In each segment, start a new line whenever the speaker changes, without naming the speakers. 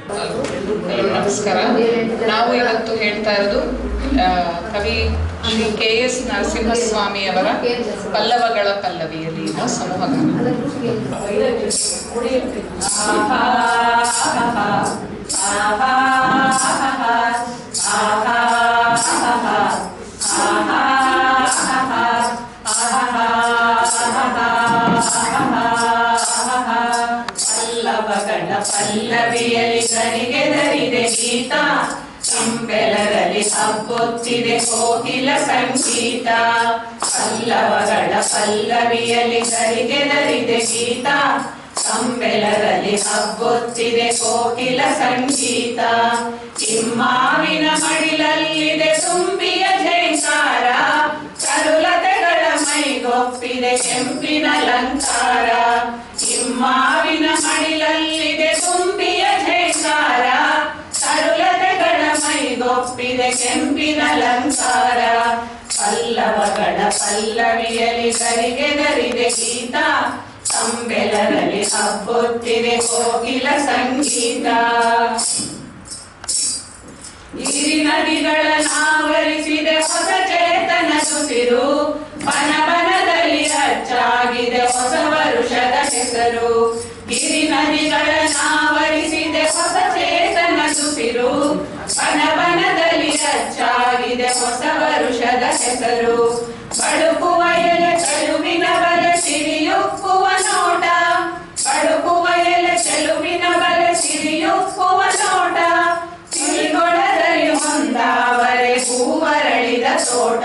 ನಮಸ್ಕಾರ. ನಾವು ಇವತ್ತು ಹೇಳ್ತಾ ಇರೋದು ಕವಿ ಶ್ರೀ KS ನರಸಿಂಹಸ್ವಾಮಿ ಅವರ ಪಲ್ಲವಗಳ ಪಲ್ಲವಿಯಲ್ಲಿ ಸಮೂಹಗಾನ.
ಪಲ್ಲವಗಳ ಪಲ್ಲವಿಯಲ್ಲಿ ಗರಿಗೆದರಿದೆ ಗೀತ, ಕಂಬೆಲರಲ್ಲಿ ಹಬ್ಬುತ್ತಿದೆ ಕೋಕಿಲ ಸಂಗೀತ. ಪಲ್ಲವಗಳ ಪಲ್ಲವಿಯಲ್ಲಿ ಗರಿಗೆದರಿದೆ ಗೀತ, ಕಂಬೆಲರಲ್ಲಿ ಹಬ್ಬುತ್ತಿದೆ ಕೋಕಿಲ ಸಂಗೀತ. ಹಿಮ್ಮಾವಿನ ಮಡಿಲಲ್ಲಿದೆ ತುಂಬಿಯ ಝೇಂಕಾರ, ಕರುಲತೆಗಳ ಮೈಗೊಪ್ಪಿದೆ ಕೆಂಪಿನ ಅಲಂಕಾರ. ಹಿಮ್ಮಾವಿನ ಮಡಿಲಲ್ಲಿದೆ ತುಂಬಿಯ ಝೇಂಕಾರ, ಕರುಲತೆಗಳ ಮೈಗೊಪ್ಪಿದೆ ಕೆಂಪಿನ ಅಲಂಕಾರ. ಪಲ್ಲವಗಳ ಪಲ್ಲವಿಯಲ್ಲಿ ಗರಿಗೆದರಿದೆ ಗೀತ, ಕಂಬೆಲರಲ್ಲಿ ಹಬ್ಬುತ್ತಿದೆ ಕೋಕಿಲ ಸಂಗೀತ. ಗಿರಿ ನದಿಗಳನ್ನಾವರಿಸಿದೆ ಹೊಸ ಚೇತನ ಸುಸಿರು, ಬನಬನದಲ್ಲಿ ಹಚ್ಚಾಗಿದೆ ಹೊಸ ವರುಷದ ಹೆಸರು. ಗಿರಿ ನದಿಗಳನ್ನಾವರಿಸಿದೆ ಹೊಸ ಚೇತನ ಸುಸಿರು, ಬನಬನದಲ್ಲಿ ಹಚ್ಚಾಗಿದೆ ಹೊಸ ವರುಷದ ಹೆಸರು. ಬಳುಕುವ ಎಲೆ ಚೆಲುವಿನ ಬಲೆ ಸಿರಿಯುಕ್ಕುವ ನೋಟ, ಬಳುಕುವ ಎಲೆ ಚೆಲುವಿನ ಬಲೆ ಸಿರಿಯುಕ್ಕುವ ನೋಟ. ತಿಳಿಗೊಳದಲ್ಲಿ ಹೊಂದಾವರೆ ಹೂವರಳಿದ ತೋಟ,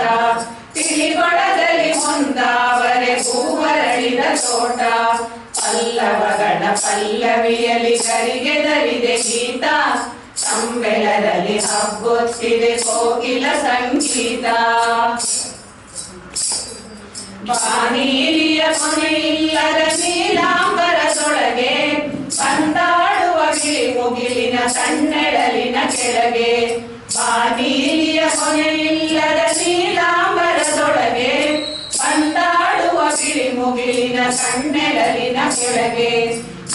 ತಿಳಿಗೊಳದಲ್ಲಿ ಹೊಂದಾವರೆ ಹೂವರಳಿದ ತೋಟ. ಪಲ್ಲವಗಳ ಪಲ್ಲವಿಯಲ್ಲಿ ಗರಿಗೆದರಿದೆ ಗೀತ, ಕಂಬೆಲರಲ್ಲಿ ಹಬ್ಬುತ್ತಿದೆ ಕೋಕಿಲ ಸಂಗೀತ. ಬಾನೀಲಿಯ ಕೊನೆಯಿಲ್ಲದ ನೀಲಾಂಬರದೊಳಗೆ ಬಂದಾಡುವ ಮುಗಿಲಿನ ಕಣ್ಣೆಡಲಿನ ಕೆಳಗೆ. ಬಾನೀಲಿಯ ಕೊನೆಯಿಲ್ಲದ ನೀಲಾಂಬರದೊಳಗೆ ಬಂದಾಡುವ ಮುಗಿಲಿನ ಕಣ್ಣೆಡಲಿನ ಕೆಳಗೆ.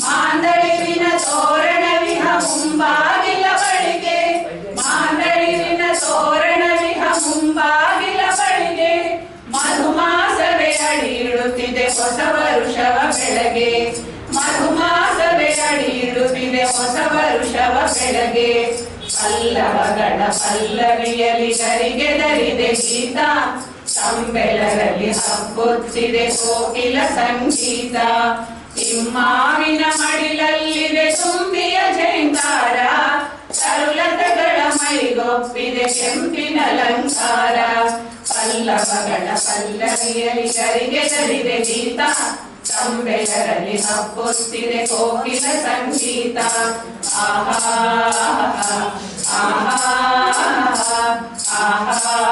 ಮಾಂದಳಿವಿನ ತೋರಣವಿಹ ಮುಂಬಾಗಿಲ ಬಳಿಗೆ, ಮಾಂದಳಿವಿನ ತೋರಣವಿಹ ಮುಂಬಾಗಿಲ ಬಳಿಗೆ. ಮಧುಮಾಸವೇ ಅಡಿ ಇಡುತ್ತಿದೆ ಹೊಸ ವರುಷವ ಬೆಳಗ್ಗೆ, ಮಧುಮಾಸವೇ ಅಡಿ ಇಡುತ್ತಿದೆ ಹೊಸ ವರುಷವ ಬೆಳಗ್ಗೆ. ಪಲ್ಲವಗಳ ಪಲ್ಲವಿಯಲ್ಲಿ ಗರಿಗೆದರಿದೆ ಗೀತ, ಕಂಬೆಲರಲ್ಲಿ ಹಬ್ಬುತ್ತಿದೆ ಕೋಕಿಲ ಸಂಗೀತ. ಹಿಮ್ಮಾವಿನ ಮಡಿಲಲ್ಲಿದೆ ತುಂಬಿಯ ಝೇಂಕಾರ, ಕರುಲತೆಗಳ ಮೈಗೊಪ್ಪಿದೆ ಕೆಂಪಿನ ಅಲಂಕಾರ. ಪಲ್ಲವಗಳ ಪಲ್ಲವಿಯಲ್ಲಿ ಗರಿಗೆದರಿದೆ ಗೀತ, ಕಂಬೆಲರಲ್ಲಿ ಹಬ್ಬುತ್ತಿದೆ ಕೋಕಿಲ ಸಂಗೀತ. ಆಹಾ ಆಹಾ ಆಹಾ ಆಹಾ